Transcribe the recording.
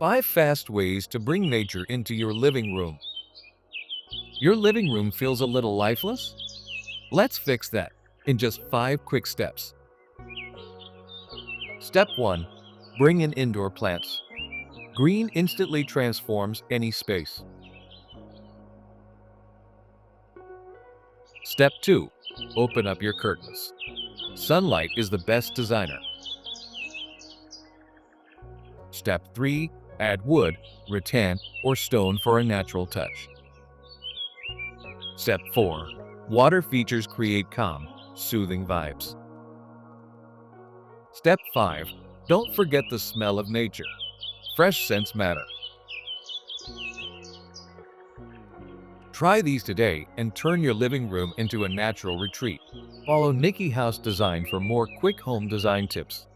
5 fast ways to bring nature into your living room. Your living room feels a little lifeless? Let's fix that in just 5 quick steps. Step 1. Bring in indoor plants. Green instantly transforms any space. Step 2. Open up your curtains. Sunlight is the best designer. Step 3. Add wood, rattan, or stone for a natural touch. Step 4. Water features create calm, soothing vibes. Step 5. Don't forget the smell of nature. Fresh scents matter. Try these today and turn your living room into a natural retreat. Follow Niki House Design for more quick home design tips.